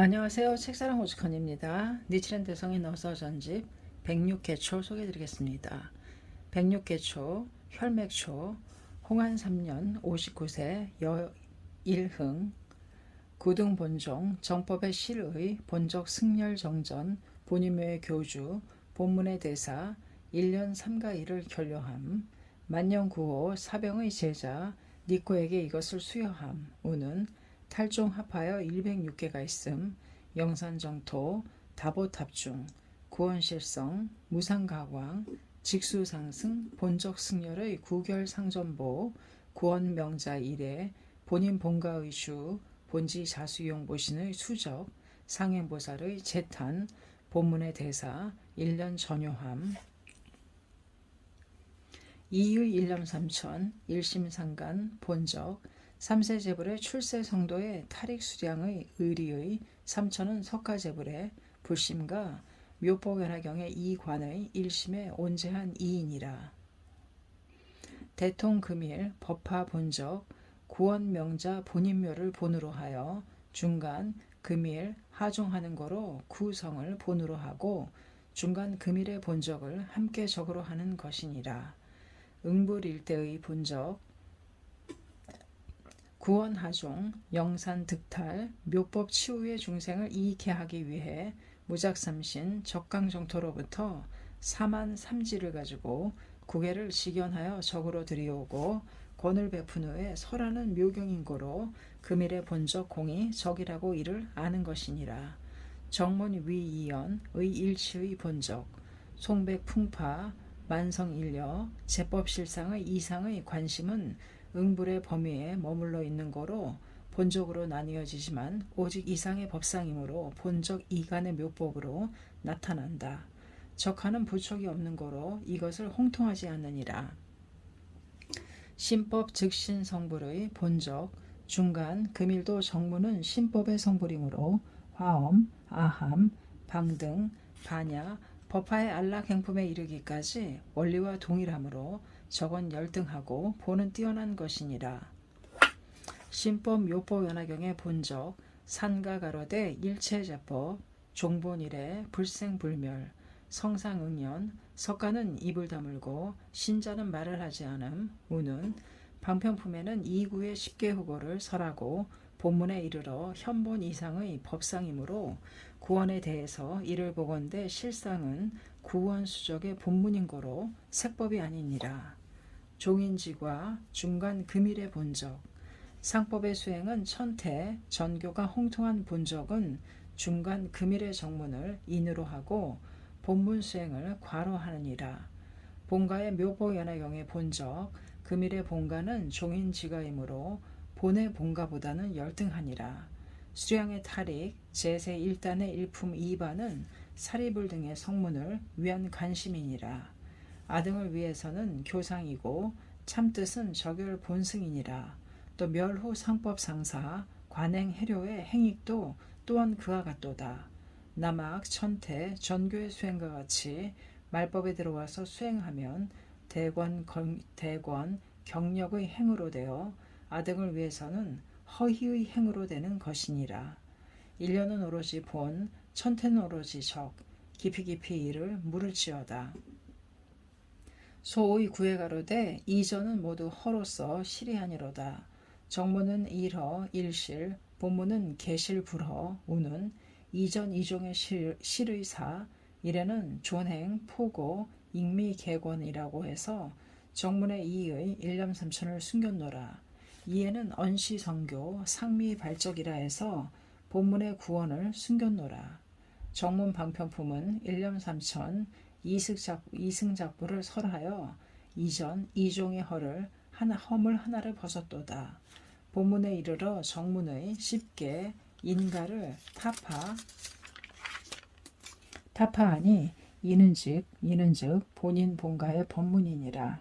안녕하세요. 책사랑 오죽헌입니다. 니치랜드 성인 어서 전집 106개초 소개해드리겠습니다. 106개초 혈맥초 홍한 3년 59세 여일흥 구등 본종 정법의 실의 본적 승렬 정전 본인묘의 교주 본문의 대사 1년 3가일을 결료함 만년구호 사병의 제자 니코에게 이것을 수여함 우는 탈종 합하여 106개가 있음 영산정토 다보탑중 구원실성 무상가광 직수상승 본적승렬의 구결상전보 구원명자 일에 본인 본가의 주 본지 자수용 보신의 수적 상행보살의 재탄 본문의 대사 1년 전요함 이의 일념삼천 일심상간 본적 3세 제불의 출세 성도의 탈익 수량의 의리의 삼천은 석가 제불의 불심과 묘법연화경의 이관의 일심에 온재한 이인이라. 대통금일 법화 본적 구원명자 본인묘를 본으로 하여 중간 금일 하종하는 거로 구성을 본으로 하고 중간 금일의 본적을 함께 적으로 하는 것이니라. 응불일대의 본적 구원하종 영산득탈 묘법 치유의 중생을 이익해 하기 위해 무작삼신 적강정토로부터 사만 삼지를 가지고 구계를 직연하여 적으로 들이오고 권을 베푼 후에 설하는 묘경인고로 금일의 본적 공이 적이라고 이를 아는 것이니라. 정문 위이연의 일치의 본적 송백풍파 만성일려 제법실상의 이상의 관심은 응불의 범위에 머물러 있는 거로 본적으로 나뉘어지지만 오직 이상의 법상이므로 본적 이간의 묘법으로 나타난다. 적하는 부척이 없는 거로 이것을 홍통하지 않느니라. 신법 즉신 성불의 본적 중간 금일도 정문은 신법의 성불이므로 화엄, 아함, 방등, 반야, 법화의 안락행품에 이르기까지 원리와 동일하므로 저건 열등하고 보는 뛰어난 것이니라. 신법 묘법 연화경의 본적 산가 가로대 일체제법 종본일에 불생불멸 성상응연 석가는 입을 다물고 신자는 말을 하지 않음 우는 방편품에는 이구의 10개 후보를 설하고 본문에 이르러 현본 이상의 법상이므로 구원에 대해서 이를 보건대 실상은 구원수적의 본문인 거로 색법이 아니니라. 종인지과 중간 금일의 본적 상법의 수행은 천태 전교가 홍통한 본적은 중간 금일의 정문을 인으로 하고 본문 수행을 과로 하느니라. 본가의 묘보연화경의 본적 금일의 본가는 종인지가이므로 본의 본가보다는 열등하니라. 수량의 탈익 제세 1단의 일품 2반은 사리불 등의 성문을 위한 관심이니라. 아등을 위해서는 교상이고 참뜻은 적열 본승이니라. 또 멸후 상법 상사 관행 해료의 행익도 또한 그와 같도다. 남악 천태 전교의 수행과 같이 말법에 들어와서 수행하면 대권 경력의 행으로 되어 아등을 위해서는 허희의 행으로 되는 것이니라. 일련은 오로지 본 천태는 오로지 적 깊이 이를 물을지어다. 소의 구해가로되 이전은 모두 허로서 실이 아니로다. 정문은 일허 일실 본문은 계실불허 우는 이전 이종의 실의 사 이래는 존행 포고 익미개권이라고 해서 정문의 이의 일념삼천을 숨겼노라. 이에는 언시성교 상미발적이라 해서 본문의 구원을 숨겼노라. 정문 방편품은 일념삼천 이승작부를 설하여 이전 이종의 허물 하나를 벗었도다. 본문에 이르러 정문의 10개 인가를 타파하니 이는즉 본인 본가의 법문이니라.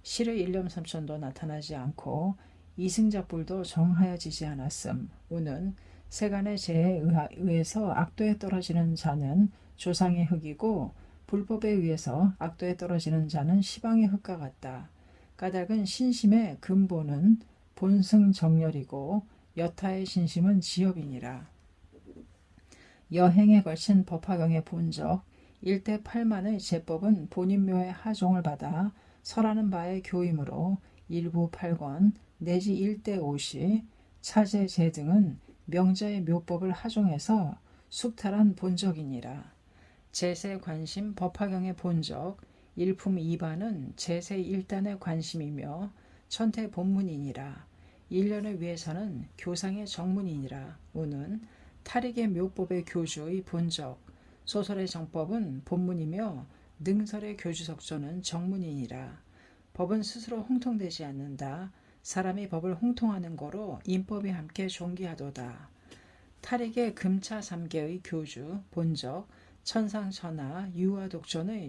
실의 일념삼천도 나타나지 않고 이승작불도 정하여지지 않았음. 우는 세간의 죄에 의해서 악도에 떨어지는 자는 조상의 흙이고 불법에 의해서 악도에 떨어지는 자는 시방의 흙과 같다. 까닭은 신심의 근본은 본승정렬이고 여타의 신심은 지엽이니라. 여행에 걸친 법화경의 본적 1대 8만의 제법은 본인묘의 하종을 받아 설하는 바의 교임으로 일부 8권 내지 1대 5시 차제 제 등은 명자의 묘법을 하종해서 숙탈한 본적이니라. 제세 관심 법화경의 본적 일품 2반은 제세 1단의 관심이며 천태 본문이니라. 1년을 위해서는 교상의 정문이니라. 우는 탈익의 묘법의 교주의 본적 소설의 정법은 본문이며 능설의 교주석조는 정문이니라. 법은 스스로 홍통되지 않는다. 사람이 법을 홍통하는 거로 인법이 함께 존귀하도다. 탈익의 금차 삼계의 교주 본적 천상천하 유화독존의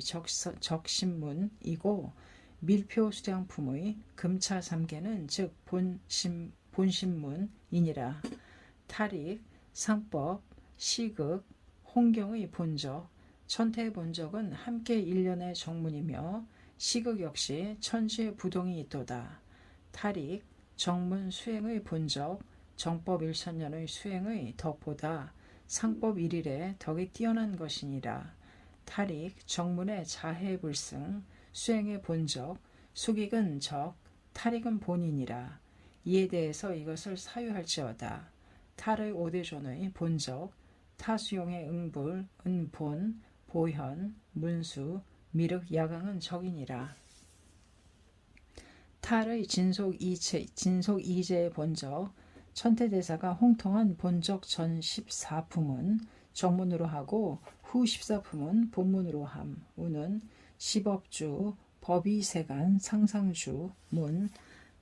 적신문이고 밀표 수량품의 금차 삼계는 즉 본신문이니라. 탈익 상법 시극 홍경의 본적 천태의 본적은 함께 일련의 정문이며 시극 역시 천지의 부동이 있도다. 탈익 정문 수행의 본적 정법 1천년의 수행의 덕보다 상법 1일에 덕이 뛰어난 것이니라. 탈익 정문의 자해 불승 수행의 본적 수익은 적 탈익은 본이니라. 이에 대해서 이것을 사유할지어다. 탈의 5대존의 본적 타수용의 응불 은본 보현 문수 미륵 야강은 적이니라. 탈의 진속 이제의 본적 천태대사가 홍통한 본적 전 14품은 정문으로 하고 후 14품은 본문으로 함. 우는 십업주 법의세간 상상주 문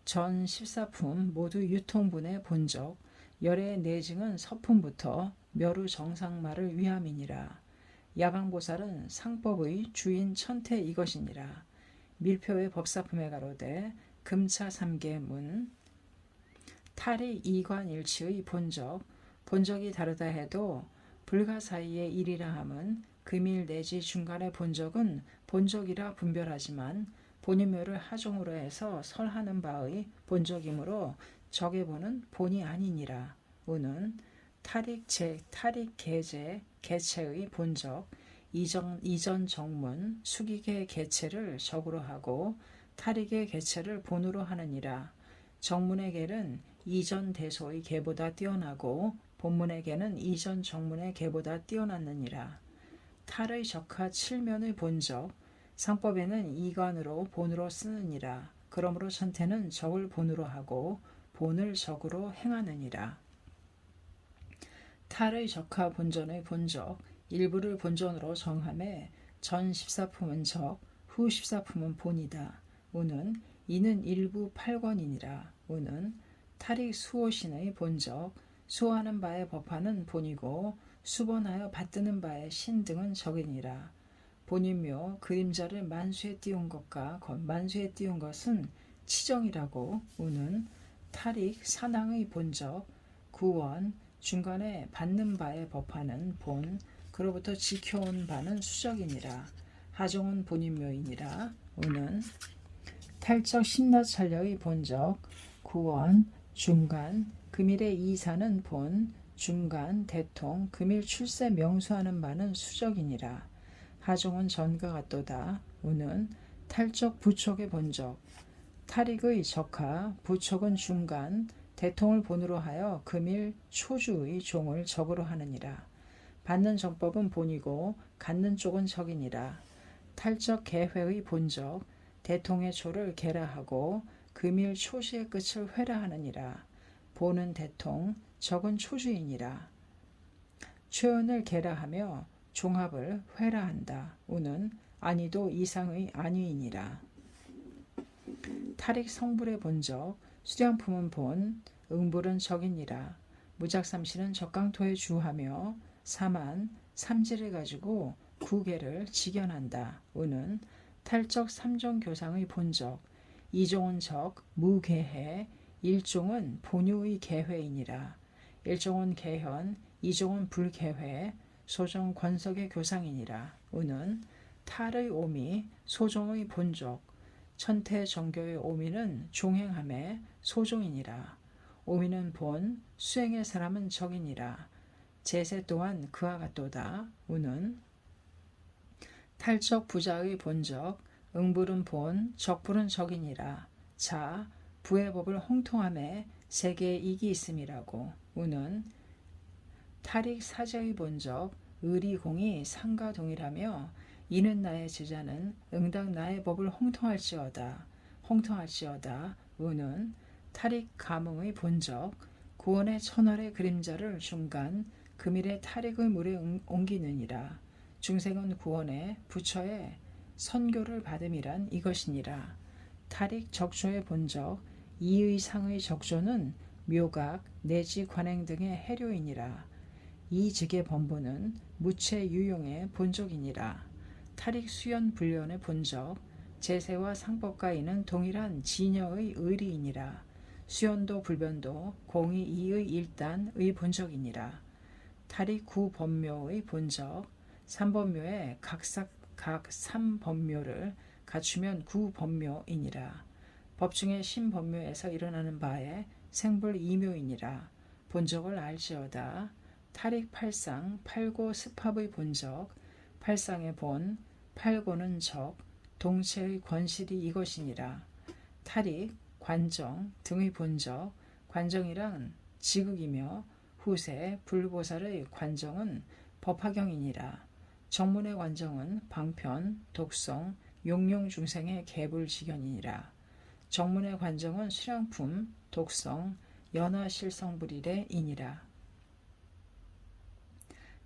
전 14품 모두 유통분의 본적 열의 내증은 서품부터 멸우 정상말을 위함이니라. 야광보살은 상법의 주인 천태 이것이니라. 밀표의 법사품에 가로되 금차 삼계문 탈이 이관일치의 본적 본적이 다르다 해도 불가 사이의 일이라 함은 금일 내지 중간의 본적은 본적이라 분별하지만 본인묘를 하종으로 해서 설하는 바의 본적이므로 적에 보는 본이 아니니라. 우는 탈익 개제 개체의 본적 이전 정문 수기의 개체를 적으로 하고 탈익의 개체를 본으로 하느니라. 정문의 개는 이전 대소의 개보다 뛰어나고 본문의 개는 이전 정문의 개보다 뛰어났느니라. 탈의 적하 7면의 본적 상법에는 이관으로 본으로 쓰느니라. 그러므로 천태는 적을 본으로 하고 본을 적으로 행하느니라. 탈의 적하 본전의 본적 일부를 본전으로 정함에 전 14품은 적, 후 14품은 본이다. 우는 이는 일부 8권이니라. 우는 탈익 수호신의 본적 수호하는 바의 법화는 본이고 수본하여 받드는 바의 신 등은 적이니라. 본인묘 그림자를 만수에 띄운 것은 치정이라고. 우는 탈익 산항의 본적 구원 중간에 받는 바의 법화는 본 그로부터 지켜온 바는 수적이니라. 하종은 본인묘이니라. 우는 탈적 신라찰려의 본적 구원 중간 금일의 이사는 본 중간 대통 금일 출세 명수하는 바는 수적이니라. 하종은 전과 같도다. 우는 탈적 부촉의 본적 탈익의 적하 부촉은 중간 대통을 본으로 하여 금일 초주의 종을 적으로 하느니라. 받는 정법은 본이고 갖는 쪽은 적이니라. 탈적 개회의 본적 대통의 초를 개라하고 금일 초시의 끝을 회라하느니라. 본은 대통 적은 초주이니라. 최연을 개라하며 종합을 회라한다. 우는 아니도 이상의 아니이니라. 탈익 성불의 본적 수량품은 본 응불은 적이니라. 무작삼시는 적강토에 주하며 사만 삼지를 가지고 구개를 직연한다. 우는 탈적 삼종교상의 본적 이종은 적 무개해 일종은 본유의 개회이니라. 일종은 개현 이종은 불개회 소종 권석의 교상이니라. 우는 탈의 오미 소종의 본적 천태 정교의 오미는 종행함에 소종이니라. 오미는 본 수행의 사람은 적이니라. 제세 또한 그와 같도다. 우는 탈적 부자의 본적 응불은 본 적불은 적이니라. 자 부의 법을 홍통함에 세계에 이기 있음이라고. 우는 탈익 사제의 본적 의리공이 상과 동일하며 이는 나의 제자는 응당 나의 법을 홍통할지어다. 우는 탈익 가몽의 본적 구원의 천월의 그림자를 중간 금일의 탈익의 물에 옮기느니라. 중생은 구원의 부처의 선교를 받음이란 이것이니라. 탈익 적조의 본적 이의 상의 적조는 묘각 내지 관행 등의 해료이니라. 이 직의 범보는 무체 유용의 본적이니라. 탈익 수연 불련의 본적 제세와 상법가이는 동일한 진여의 의리이니라. 수연도 불변도 공의 이의 일단의 본적이니라. 탈익 구법묘의 본적 삼법묘에 각 삼법묘를 갖추면 구법묘이니라. 법중의 신법묘에서 일어나는 바에 생불 이묘이니라. 본적을 알지어다. 탈익 팔상 팔고 습합의 본적 팔상의 본 팔고는 적 동체의 권실이 이것이니라. 탈익 관정 등의 본적 관정이란 지극이며 후세 불보살의 관정은 법화경이니라. 정문의 관정은 방편 독성 용용 중생의 개불지견이니라. 정문의 관정은 수량품 독성 연화실성불일의 이니라.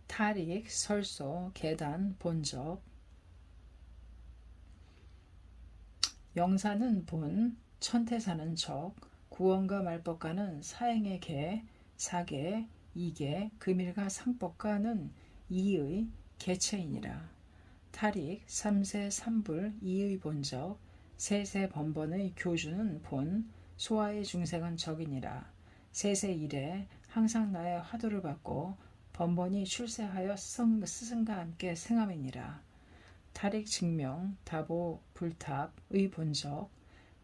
탈익 설소 계단 본적 영사는 본 천태사는 적 구원과 말법가는 사행의 개 사계 이계 금일과 상법가는 이의 개체이니라. 탈익 삼세 삼불 이의 본적 세세 번번의 교주는 본 소아의 중생은 적이니라. 세세 이래 항상 나의 화두를 받고 번번이 출세하여 스승과 함께 생함이니라. 탈익 증명 다보 불탑의 본적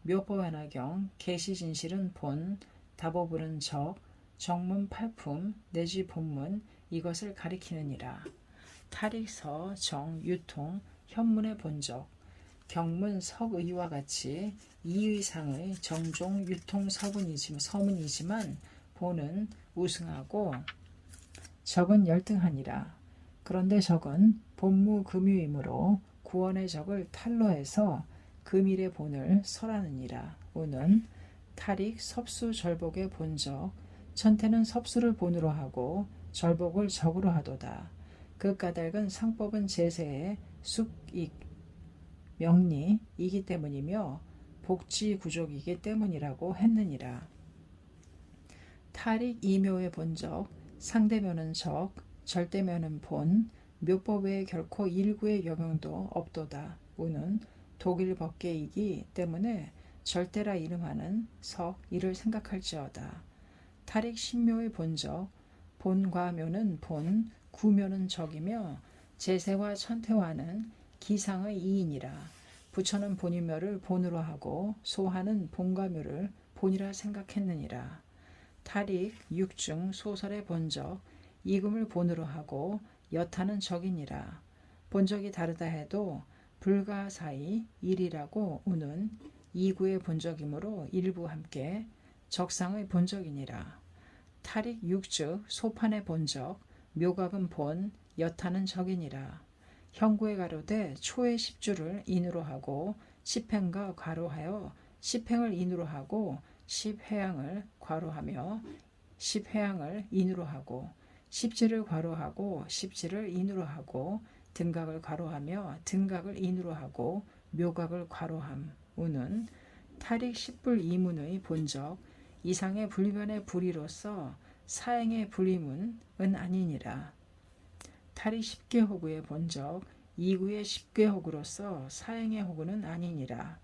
묘법완화경 계시진실은 본 다보불은 적 정문 팔품 내지 본문 이것을 가리키느니라. 탈익서 정 유통 현문의 본적 경문 석의와 같이 이의상의 정종 유통 서문이지만 본은 우승하고 적은 열등하니라. 그런데 적은 본무 금유이므로 구원의 적을 탈로해서 금일의 본을 설하느니라. 우는 탈익 섭수 절복의 본적 천태는 섭수를 본으로 하고 절복을 적으로 하도다. 그 까닭은 상법은 제세의 숙익 명리이기 때문이며 복지 구족이기 때문이라고 했느니라. 탈익 이묘의 본적 상대묘는 적 절대묘는 본 묘법 외에 결코 일구의 영용도 없도다. 우는 독일 법계이기 때문에 절대라 이름하는 석 이를 생각할지어다. 탈익 신묘의 본적 본과 묘는 본 구묘는 적이며 제세와 천태와는 기상의 이인이라. 부처는 본유묘를 본으로 하고 소하는 본과 묘를 본이라 생각했느니라. 탈익 육중 소설의 본적 이금을 본으로 하고 여타는 적이니라. 본적이 다르다 해도 불가사의 일이라고 우는 이구의 본적이므로 일부 함께 적상의 본적이니라. 탈익 육즉 소판의 본적 묘각은 본 여타는 적이니라. 형구에 가로되 초의 십주를 인으로 하고 십행과 괄호하여 십행을 인으로 하고 십회양을 괄호하며 십회양을 인으로 하고 십지를 괄호하고 십지를 인으로 하고 등각을 괄호하며 등각을 인으로 하고 묘각을 괄호함. 우는 탈익 십불 이문의 본적 이상의 불변의 불이로서 사행의 불이문은 아니니라. 탈익 십계호구의 본적 이구의 십계호구로서 사행의 호구는 아니니라.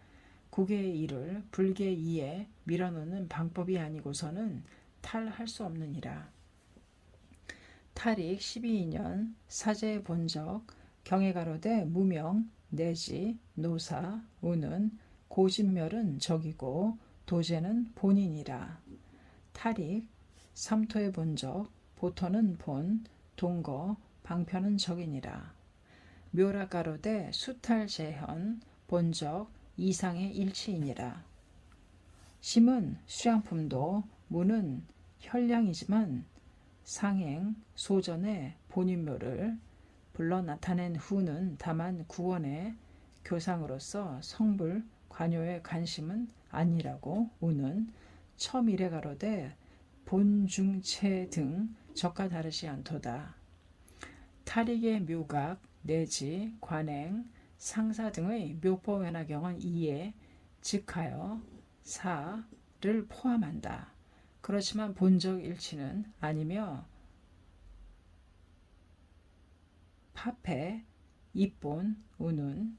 국의 일을 불계 이에 밀어넣는 방법이 아니고서는 탈할 수 없느니라. 탈익 12년 사제의 본적 경에 가로되 무명 내지 노사 우는 고진멸은 적이고 도제는 본이니라. 탈익 삼토의 본적 보토는 본 동거 방편은 적이니라. 묘락가로되 수탈재현 본적 이상의 일치이니라. 심은 수량품도 무는 혈량이지만 상행 소전의 본인묘를 불러 나타낸 후는 다만 구원의 교상으로서 성불 관요의 관심은 아니라고 우는 첨이래 가로되 본중체 등 적과 다르지 않도다. 탈익의 묘각 내지 관행 상사 등의 묘법 wen화경은 이에 즉하여 사를 포함한다. 그렇지만 본적 일치는 아니며 파패 입본 우는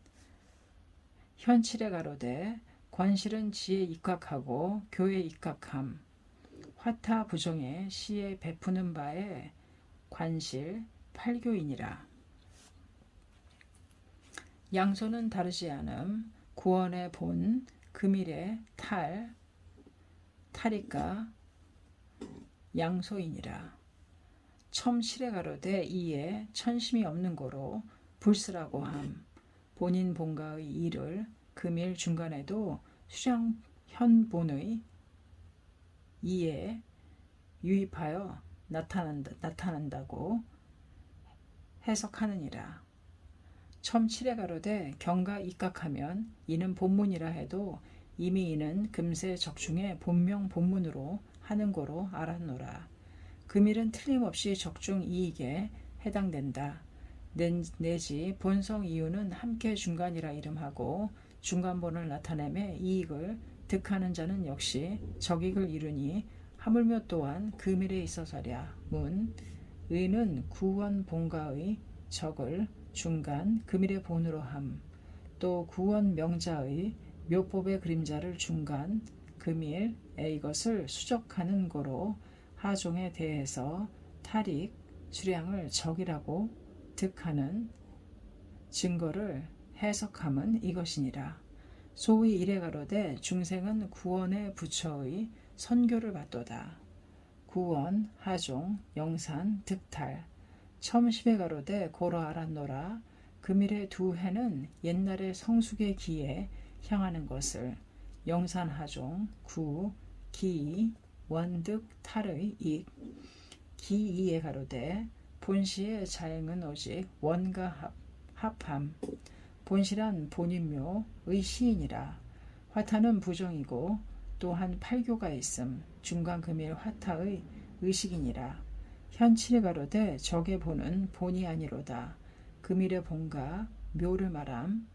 현칠에 가로되 관실은 지에 입각하고 교에 입각함. 화타 부정의 시에 베푸는 바에 관실 팔교이니라. 양소는 다르지 않음. 구원의 본 금일의 탈익과 양소이니라. 첨실에 가로되 이에 천심이 없는 고로 불스라고 함. 본인 본가의 일을 금일 중간에도 수량현본의 이에 유입하여 나타난다고 해석하느니라. 첨칠에 가로되 경가 입각하면 이는 본문이라 해도 이미 이는 금세 적중의 본명 본문으로 하는 고로 알았노라. 금일은 틀림없이 적중 이익에 해당된다. 내지 본성 이유는 함께 중간이라 이름하고 중간본을 나타내매 이익을 득하는 자는 역시 적익을 이루니 하물며 또한 금일에 있어서랴. 문 의는 구원 본가의 적을 중간 금일의 본으로 함. 또 구원 명자의 묘법의 그림자를 중간 금일에 이것을 수적하는 고로 하종에 대해서 탈익 수량을 적이라고 득하는 증거를 해석함은 이것이니라. 소위 이래 가로되 중생은 구원의 부처의 선교를 받도다. 구원, 하종, 영산, 득탈. 첨십에 가로되 고로 알았노라. 금일의 두 해는 옛날의 성숙의 기에 향하는 것을 영산, 하종, 구, 기, 원득, 탈의 익. 기이에 가로되 본시의 자행은 오직 원과 합함. 본시란 본인묘의 시이니라. 화타는 부정이고 또한 팔교가 있음. 중간금일 화타의 의식이니라. 현칠에 가로되 적의 본은 본이 아니로다. 금일의 본과 묘를 말함.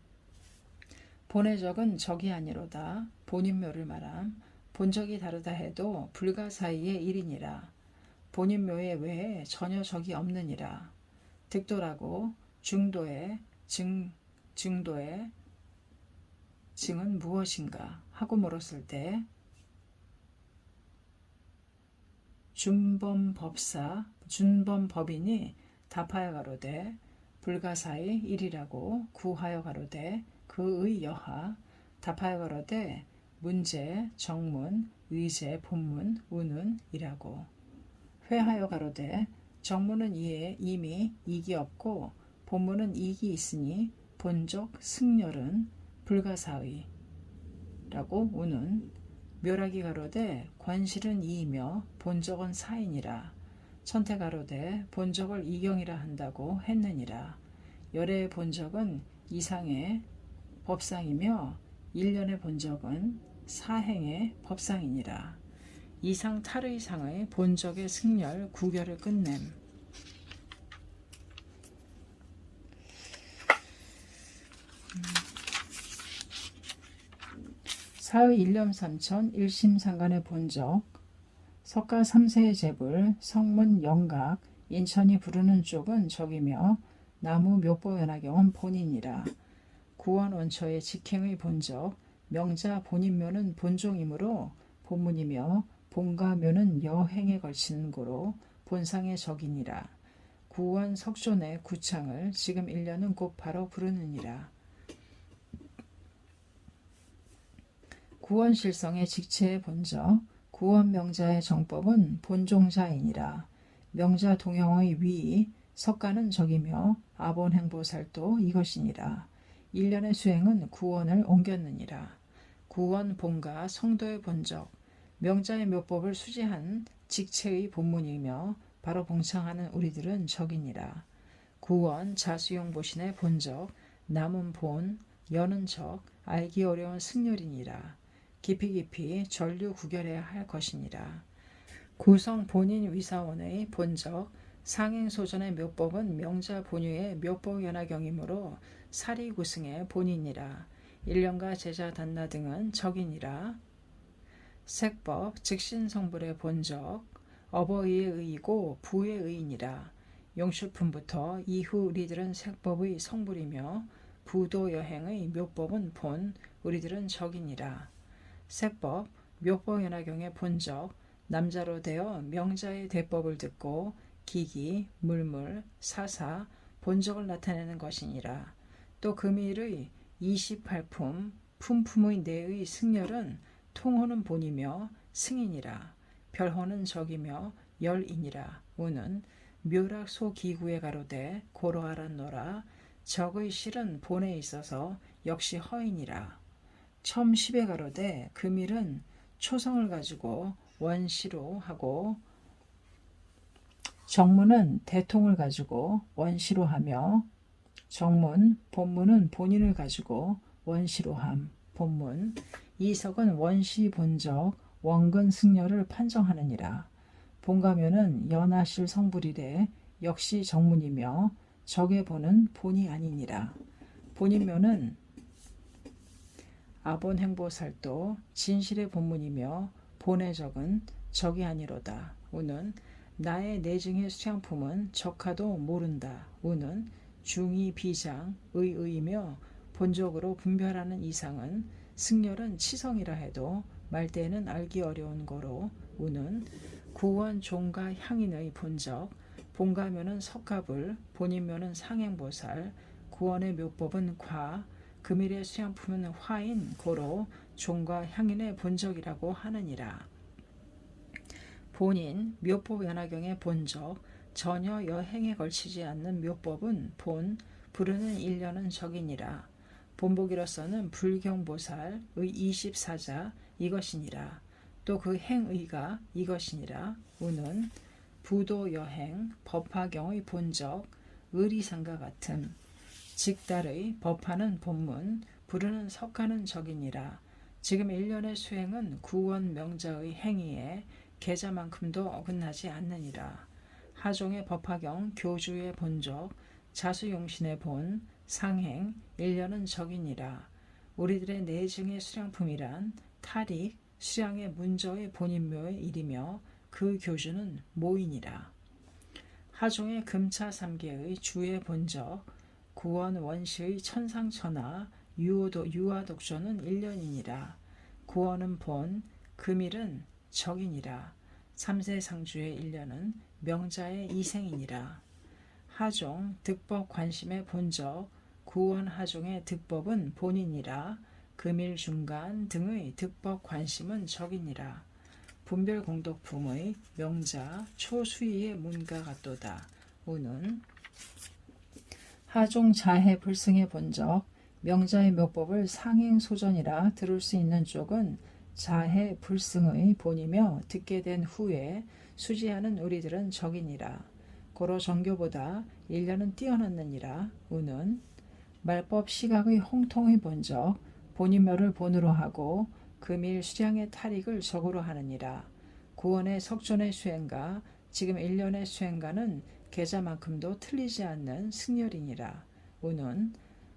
본의 적은 적이 아니로다. 본인묘를 말함. 본적이 다르다 해도 불가 사이의 일이니라. 본인묘에 외에 전혀 적이 없느니라. 득도라고 중도의 증도의 증은 무엇인가 하고 물었을 때 준범법인이 답하여 가로되 불가사의 일이라고 구하여 가로되 그의 여하 답하여 가로되 문제 정문 의제 본문 우는 이라고 회하여 가로되 정문은 이에 이미 이익이 없고 본문은 이익이 있으니 본적 승렬은 불가사의 라고 우는 묘락이 가로되 관실은 이이며 본적은 사이니라. 천태 가로되 본적을 이경이라 한다고 했느니라. 열의 본적은 이상의 법상이며 일련의 본적은 사행의 법상이니라. 이상 탈의 상의 본적의 승렬 구결을 끝냄. 사의 일념삼천 일심상간의 본적 석가 삼세의 재불 성문 영각 인천이 부르는 쪽은 적이며 나무 묘보 연화경은 본이니라. 구원 원처의 직행의 본적 명자 본인묘는 본종이므로 본문이며 본가 묘는 여행에 걸치는 고로 본상의 적이니라. 구원 석존의 구창을 지금 1년은 곧 바로 부르느니라. 구원실성의 직체의 본적 구원명자의 정법은 본종자이니라. 명자 동형의 위 석가는 적이며 아본행보살도 이것이니라. 일련의 수행은 구원을 옮겼느니라. 구원 본가 성도의 본적 명자의 묘법을 수지한 직체의 본문이며 바로 봉창하는 우리들은 적이니라. 구원 자수용 보신의 본적 남은 본 여는 적 알기 어려운 승렬이니라. 깊이 전류 구결해야 할 것이니라. 구성 본인 위사원의 본적 상행소전의 묘법은 명자 본유의 묘법연화경이므로 사리구승의 본이니라. 일련과 제자 단나 등은 적이니라. 색법 즉신성불의 본적 어버이의 의이고 부의 의이니라. 용슈품부터 이후 우리들은 색법의 성불이며 부도 여행의 묘법은 본 우리들은 적이니라. 색법 묘법연화경의 본적 남자로 되어 명자의 대법을 듣고 기기, 물물, 사사, 본적을 나타내는 것이니라. 또 금일의 28품, 품품의 내의 승열은 통호는 본이며 승이니라. 별호는 적이며 열이니라. 우는 묘락소 기구에 가로되 고로하란노라. 적의 실은 본에 있어서 역시 허이니라. 첨십에 가로되 금일은 초성을 가지고 원시로 하고 정문은 대통을 가지고 원시로 하며 정문, 본문은 본인을 가지고 원시로 함. 본문, 이석은 원시 본적, 원근 승려를 판정하느니라. 본가면은 연하실 성불이래 역시 정문이며 적의 본은 본이 아니니라. 본인묘는 아본행보살도 진실의 본문이며 본의 적은 적이 아니로다. 우는 나의 내증의 수양품은 적하도 모른다. 우는 중이 비장 의의이며 본적으로 분별하는 이상은 승열은 치성이라 해도 말때에는 알기 어려운 거로 우는 구원 종가 향인의 본적 본가면은 석가불 본인면은 상행보살 구원의 묘법은 과 금일의 수양품은 화인 고로 종과 향인의 본적이라고 하느니라. 본인 묘법 연화경의 본적 전혀 여행에 걸치지 않는 묘법은 본 부르는 일련은 적이니라. 본보기로서는 불경보살의 24자 이것이니라. 또 그 행의가 이것이니라. 우는 부도 여행 법화경의 본적 의리상과 같음 직달의 법화는 본문 부르는 석가는 적이니라. 지금 일련의 수행은 구원 명자의 행위에 계자만큼도 어긋나지 않느니라. 하종의 법화경 교주의 본적 자수용신의 본 상행 일련은 적이니라. 우리들의 내증의 수량품이란 탈익 수량의 문저의 본인묘의 일이며 그 교주는 모이니라. 하종의 금차 삼계의 주의 본적 구원 원시의 천상천하 유화독조는 일련이니라. 구원은 본 금일은 적이니라. 삼세상주의 일련은 명자의 이생이니라. 하종 득법 관심의 본적 구원 하종의 득법은 본이니라. 금일 중간 등의 득법 관심은 적이니라. 분별공덕품의 명자 초수위의 문가 같도다. 우는 하종 자해 불승의 본적 명자의 묘법을 상행소전이라 들을 수 있는 쪽은 자해 불승의 본이며 듣게 된 후에 수지하는 우리들은 적이니라. 고로 정교보다 일련은 뛰어났느니라. 우는 말법 시각의 홍통의 본적 본인묘를 본으로 하고 금일 수량의 탈익을 적으로 하느니라. 구원의 석존의 수행가 지금 일련의 수행가는 계자만큼도 틀리지 않는 승열이니라. 우는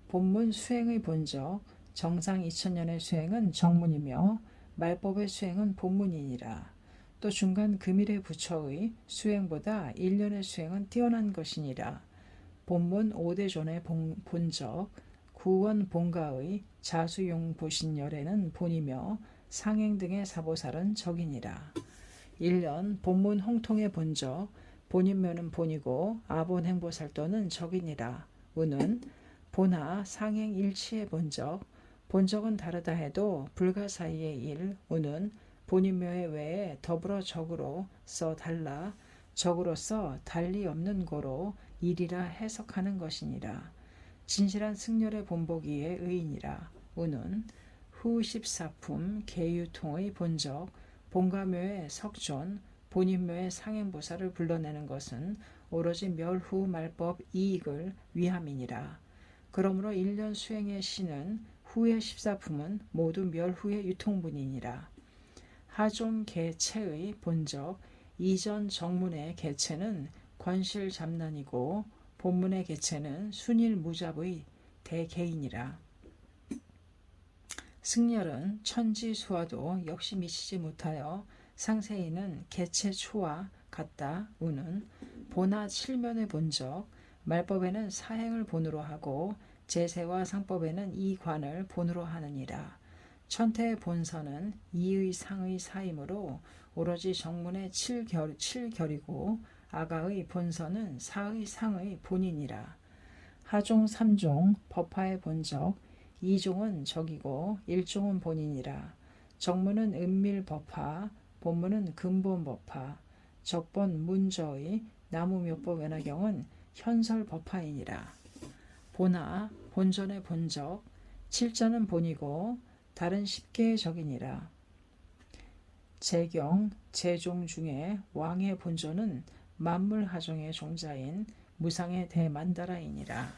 본문 수행의 본적 정상 2000년의 수행은 정문이며 말법의 수행은 본문이니라. 또 중간 금일의 부처의 수행보다 일련의 수행은 뛰어난 것이니라. 본문 5대존의 본적 구원 본가의 자수용 보신열에는 본이며 상행 등의 사보살은 적이니라. 일련 본문 홍통의 본적 본인묘는 본이고 아본행보살도는 적이니라. 우는 본하 상행 일치의 본적 본적은 다르다 해도 불가 사이의 일 우는 본인묘의 외에 더불어 적으로 써 달라 적으로서 달리 없는 고로 일이라 해석하는 것이니라. 진실한 승렬의 본보기의 의인이라. 우는 후 14품 계유통의 본적 본가묘의 석존 본인묘의 상행보살을 불러내는 것은 오로지 멸후 말법 이익을 위함이니라. 그러므로 1년 수행의 시는 후의 14품은 모두 멸후의 유통분이니라. 하종 개체의 본적 이전 정문의 개체는 권실 잡난이고 본문의 개체는 순일 무잡의 대개인이라. 승렬은 천지수와도 역시 미치지 못하여 상세히는 개체 초와 같다. 우는 본하 칠면의 본적 말법에는 사행을 본으로 하고 제세와 상법에는 이관을 본으로 하느니라. 천태의 본선은 이의 상의 사이므로 오로지 정문의 칠결이고 아가의 본선은 사의 상의 본이니라. 하종 3종 법화의 본적 2종은 적이고 1종은 본이니라. 정문은 은밀법화 본문은 근본법화 적본 문저의 나무묘법 wen화경은 현설법화이니라. 본하 본전의 본적 7자는 본이고 다른 10개의 적이니라. 제경 제종 중에 왕의 본전은 만물하종의 종자인 무상의 대만다라이니라.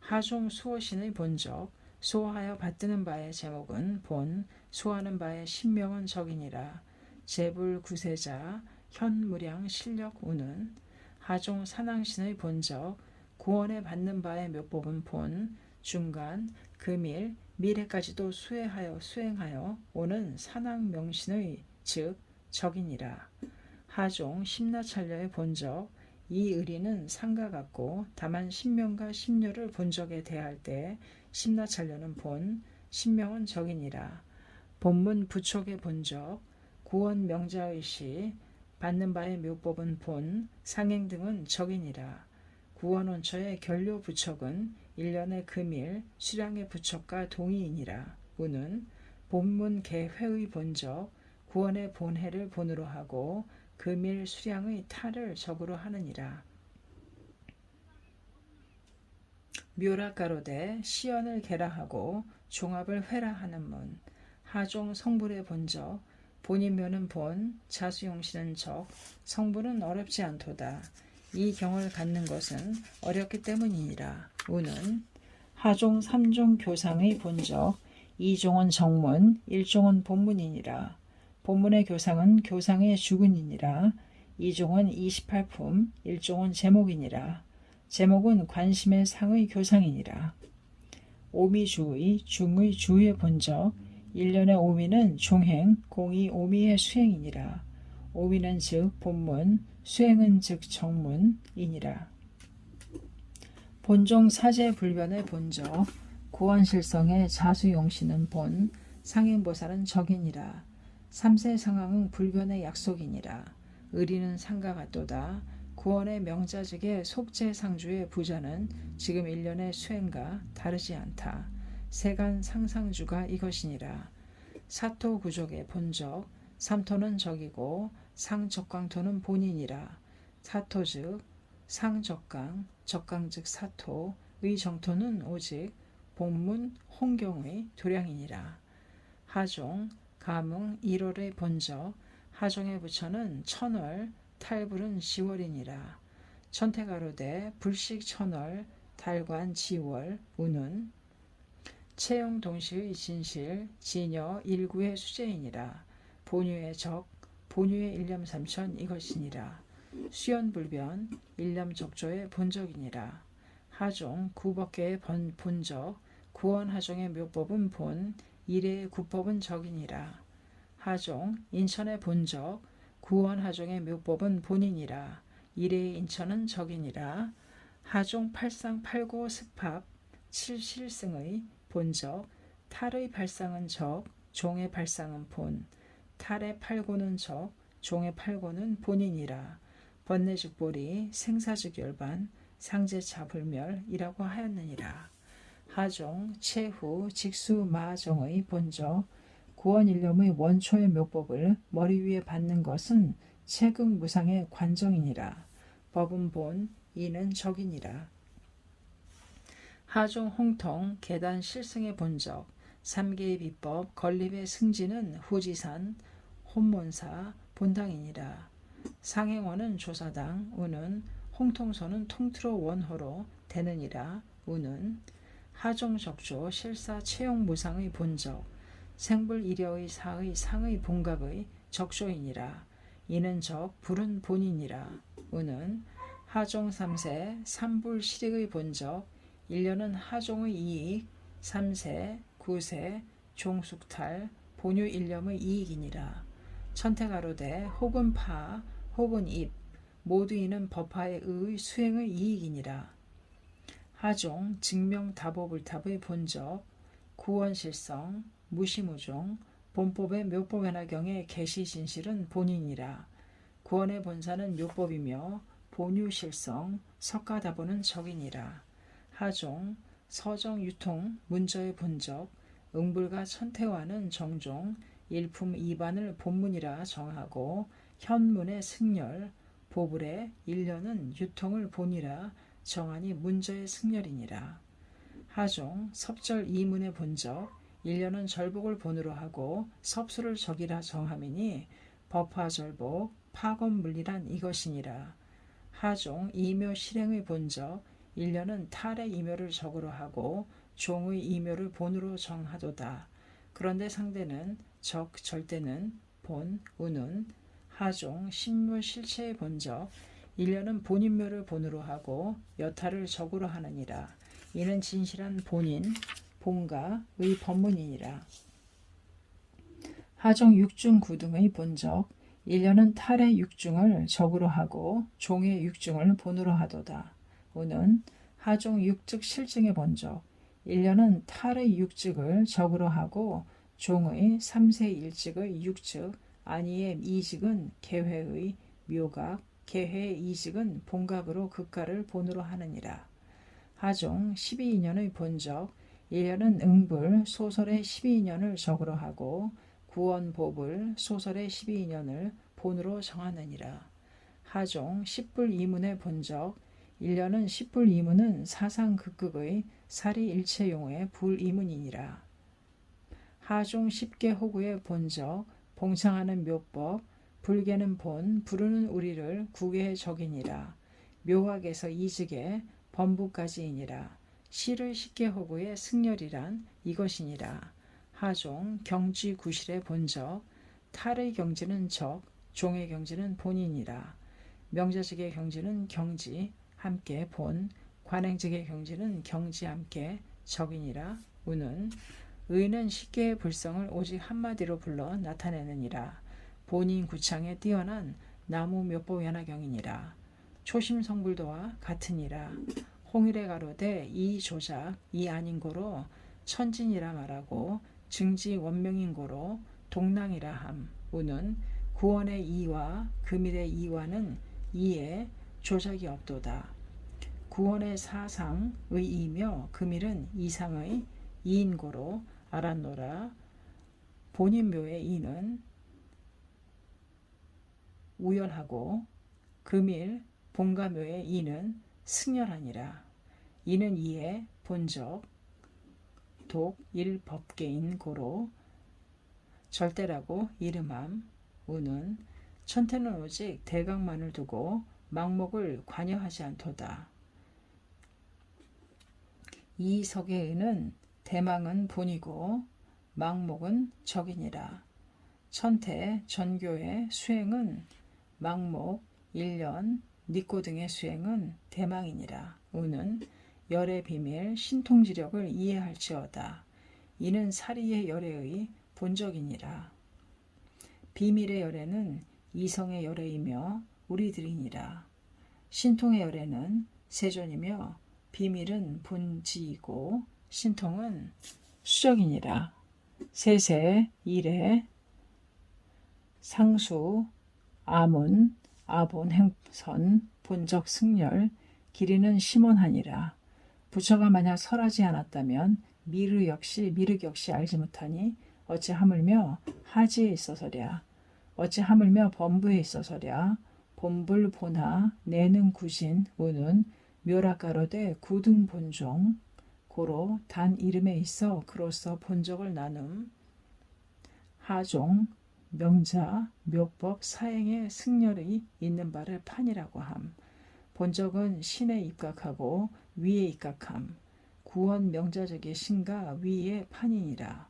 하종 수호신의 본적 수호하여 받드는 바의 제목은 본 수호하는 바의 신명은 적이니라. 제불 구세자 현무량 실력 우는 하종 산왕신의 본적 구원에 받는 바의 묘법은 본 중간 금일 미래까지도 수행하여 오는 산왕명신의 즉 적이니라. 하종 심나찰려의 본적 이 의리는 상과 같고 다만 신명과 신료를 본적에 대할 때 심나찰려는 본 신명은 적이니라. 본문 부촉의 본적 구원 명자의 시 받는 바의 묘법은 본 상행 등은 적이니라. 구원원처의 결료 부척은 1년의 금일 수량의 부척과 동의이니라. 우는 본문 개회의 본적 구원의 본해를 본으로 하고 금일 수량의 탈을 적으로 하느니라. 묘락가로되 시연을 개라하고 종합을 회라하는 문 하종 성불의 본적 본인묘는 본 자수용신은 적 성불은 어렵지 않도다. 이 경을 갖는 것은 어렵기 때문이니라. 우는 하종 3종 교상의 본적 2종은 정문 1종은 본문이니라. 본문의 교상은 교상의 주근이니라. 2종은 28품 1종은 제목이니라. 제목은 관심의 상의 교상이니라. 오미주의 중의 주의 본적 1년의 오미는 종행 공이 오미의 수행이니라. 오미는 즉 본문 수행은 즉 정문이니라. 본종 사제불변의 본적 구원실성의 자수용신은 본 상행보살은 적이니라. 삼세 상황은 불변의 약속이니라. 의리는 상가 같도다. 구원의 명자직의 속죄상주의 부자는 지금 1년의 수행과 다르지 않다. 세간 상상주가 이것이니라. 사토구족의 본적 삼토는 적이고 상적광토는 본이니라. 사토 즉 상적강 적강 즉 사토 의정토는 오직 본문 홍경의 도량이니라. 하종 가문 1월의 본적 하종의 부처는 천월 탈불은 지월이니라. 천태가로되 불식 천월 달관 지월 우는 채용 동시의 진실 진여 일구의 수제이니라. 본유의 적 본유의 일념삼천 이것이니라. 수연불변 일념적조의 본적이니라. 하종 구법계의 본적 구원하종의 묘법은 본 일의 구법은 적이니라. 하종 인천의 본적 구원하종의 묘법은 본이니라. 일의 인천은 적이니라. 하종 팔상팔고 습합 칠실승의 본적 탈의 발상은 적 종의 발상은 본 탈의 팔고는 적 종의 팔고는 본이니라. 번뇌즉보리 생사즉열반 상제차불멸이라고 하였느니라. 하종 최후 직수마정의 본적 구원일념의 원초의 묘법을 머리 위에 받는 것은 체극무상의 관정이니라. 법은 본, 이는 적이니라. 하종 홍통 계단 실승의 본적, 삼계의 비법 건립의 승진은 후지산 혼몬사 본당이니라. 상행원은 조사당, 우는 홍통서는 통틀어 원호로 되느니라. 우는 하종적조 실사 채용무상의 본적, 생불이려의 사의 상의 본각의 적조이니라. 이는 적, 불은 본이니라. 우는 하종 3세 삼불실익의 본적, 1년은 하종의 이익, 3세, 9세, 종숙탈, 본유 일념의 이익이니라. 천태가로되 혹은 파, 혹은 입, 모두 이는 법화의 의 수행의 이익이니라. 하종, 증명다보불탑의 본적, 구원실성, 무시무종, 본법의 묘법연화경의 계시진실은 본인이라. 구원의 본사는 묘법이며 본유실성, 석가다보는 적이니라. 하종, 서정유통, 문저의 본적, 응불과 천태화는 정종, 일품 이반을 본문이라 정하고 현문의 승열, 보불의 일련은 유통을 본이라 정하니 문저의 승열이니라. 하종, 섭절 이문의 본적, 일련은 절복을 본으로 하고 섭수를 적이라 정함이니 법화절복, 파건물리란 이것이니라. 하종, 이묘 실행의 본적, 일련은 탈의 이묘를 적으로 하고 종의 이묘를 본으로 정하도다. 그런데 상대는 적, 절대는 본, 우는 하종, 신묘 실체의 본적, 일련은 본인묘를 본으로 하고 여타를 적으로 하느니라. 이는 진실한 본인, 본가의 법문이니라. 하종 육중 구등의 본적, 일련은 탈의 육중을 적으로 하고 종의 육중을 본으로 하도다. 우는 하종 육즉 실증의 본적, 일련은 탈의 육즉을 적으로 하고 종의 3세 일직의 육즉, 아니의 이직은 개회의 묘각, 개회의 이직은 본각으로 극가를 본으로 하느니라. 하종 12인연의 본적, 일련은 응불 소설의 12인연을 적으로 하고 구원보불 소설의 12인연을 본으로 정하느니라. 하종 10불 이문의 본적, 일련은 10불 이문은 사상극극의 사리일체용의 불이문이니라. 하종 10개 호구의 본적, 봉창하는 묘법, 불개는 본, 부르는 우리를 구개의 적이니라. 묘학에서 이직에 범부까지이니라. 시를 10개 호구의 승열이란 이것이니라. 하종 경지 구실의 본적, 탈의 경지는 적, 종의 경지는 본이니라. 명자직의 경지는 경지 함께 본, 관행직의 경지는 경지 함께 적이니라. 우는 의는 십계의 불성을 오직 한마디로 불러 나타내느니라. 본인 구창에 뛰어난 나무 묘법 연화경이니라. 초심성불도와 같으니라. 홍일에 가로되 이 조작 이 아닌 고로 천진이라 말하고 증지 원명인 고로 동랑이라 함. 우는 구원의 이와 금일의 이와는 이에 조작이 없도다. 구원의 사상의 이며 금일은 이상의 이인고로 알았노라. 본인묘의 이는 우열하고 금일 본가묘의 이는 승열하니라. 이는 이에 본적 독 일법계인 고로 절대라고 이름함. 우는 천태는 오직 대각만을 두고 망목을 관여하지 않도다. 이 석의 의는 대망은 본이고 망목은 적이니라. 천태 전교의 수행은 망목, 일련, 니꼬 등의 수행은 대망이니라. 우는 열의 비밀, 신통지력을 이해할지어다. 이는 사리의 열애의 본적이니라. 비밀의 열애는 이성의 열애이며 우리들이니라. 신통의 열애는 세존이며 비밀은 본지이고 신통은 수적이니라. 세세, 이래, 상수, 아문, 아본, 행선, 본적, 승열, 길이는 심원하니라. 부처가 만약 설하지 않았다면 미륵 역시 알지 못하니 어찌 하물며 하지에 있어서랴. 어찌 하물며 범부에 있어서랴. 본불 보나 내는 구신 우는 묘락가로되 구등 본종 고로 단 이름에 있어 그로서 본적을 나눔 하종 명자 묘법 사행의 승렬이 있는 바를 판이라고 함. 본적은 신에 입각하고 위에 입각함. 구원 명자적의 신과 위의 판이니라.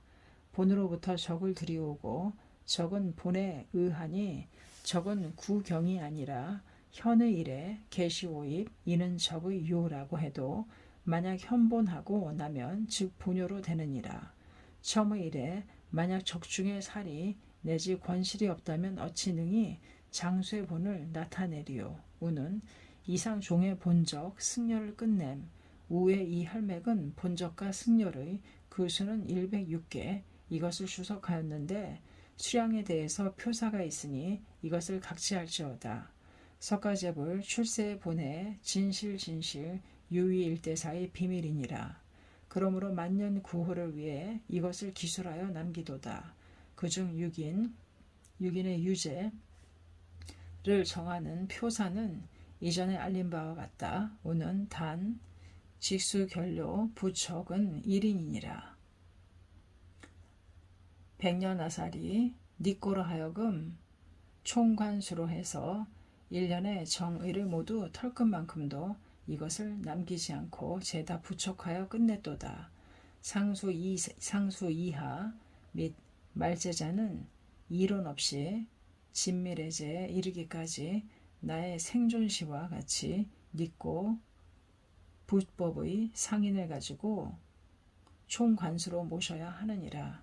본으로부터 적을 들이오고 적은 본에 의하니 적은 구경이 아니라 현의 일에 계시오입 이는 적의 요라고 해도 만약 현본하고 나면 즉 본요로 되느니라. 첨의 일에 만약 적중의 살이 내지 권실이 없다면 어찌 능히 장수의 본을 나타내리요. 우는 이상 종의 본적 승려를 끝냄. 우의 이 혈맥은 본적과 승려의 그 수는 106개 이것을 주석하였는데 수량에 대해서 표사가 있으니 이것을 각지할지어다. 석가제불 출세의 본에 진실 유의일대사의 비밀이니라. 그러므로 만년 구호를 위해 이것을 기술하여 남기도다. 그중 육인의 유제를 정하는 표사는 이전에 알린 바와 같다. 오는 단 직수견료 부척은 1인이니라. 백년아살이 니꼬로 하여금 총관수로 해서 1년에 정의를 모두 털끝만큼도 이것을 남기지 않고 죄다 부척하여 끝냈도다. 상수 이하 및 말제자는 이론 없이 진밀해제에 이르기까지 나의 생존시와 같이 니꼬 부법의 상인을 가지고 총관수로 모셔야 하느니라.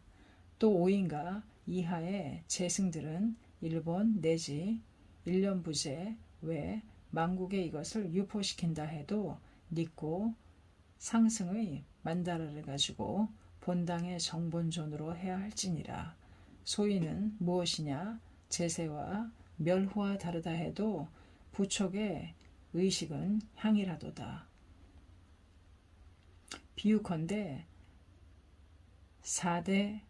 또 5인가 이하의 재승들은 일본 내지 1년 부재 외 만국에 이것을 유포시킨다 해도 니꼬 상승의 만다라를 가지고 본당의 정본존으로 해야 할지니라. 소위는 무엇이냐? 제세와 멸호와 다르다 해도 부촉의 의식은 향이라도다. 비유컨대 4대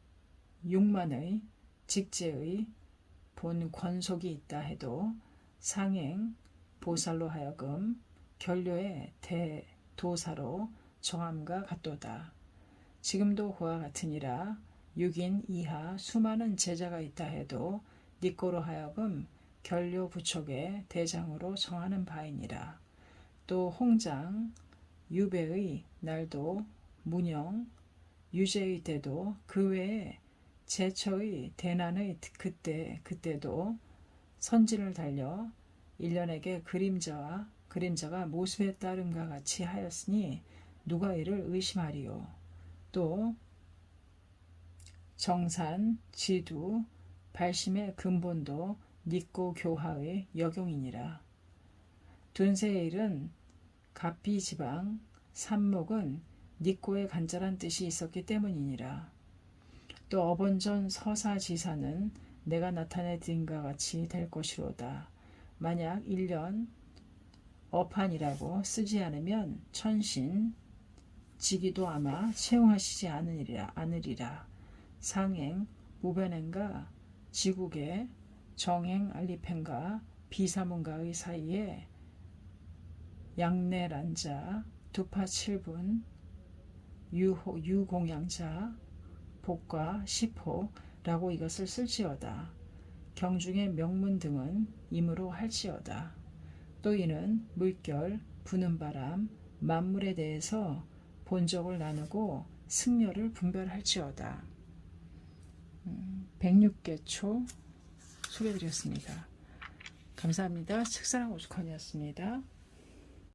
6만의 직제의 본 권속이 있다 해도 상행 보살로 하여금 견료의 대도사로 정함과 같도다. 지금도 그와 같으니라. 6인 이하 수많은 제자가 있다 해도 니꼬로 하여금 견료 부촉의 대장으로 정하는 바이니라. 또 홍장 유배의 날도 문영 유제의 때도 그 외에 제처의 대난의 그때도 선진을 달려 1년에게 그림자가 모습에 따름과 같이 하였으니 누가 이를 의심하리요. 또 정산, 지두, 발심의 근본도 니꼬 교하의 역용이니라. 둔세의 일은 갑비지방, 산목은 니꼬의 간절한 뜻이 있었기 때문이니라. 또 어번전 서사지사는 내가 나타내 드림과 같이 될 것이로다. 만약 1년 어판이라고 쓰지 않으면 천신, 지기도 아마 채용하시지 않으리라. 상행, 무변행과 지국의 정행 알리펜과 비사문가의 사이에 양내란자, 두파 7분, 유공양자, 복과 10호라고 이것을 쓸지어다. 경중의 명문 등은 임으로 할지어다. 또 이는 물결, 부는 바람, 만물에 대해서 본적을 나누고 승려를 분별할지어다. 106개초 소개드렸습니다. 감사합니다. 책사랑 오죽헌이었습니다.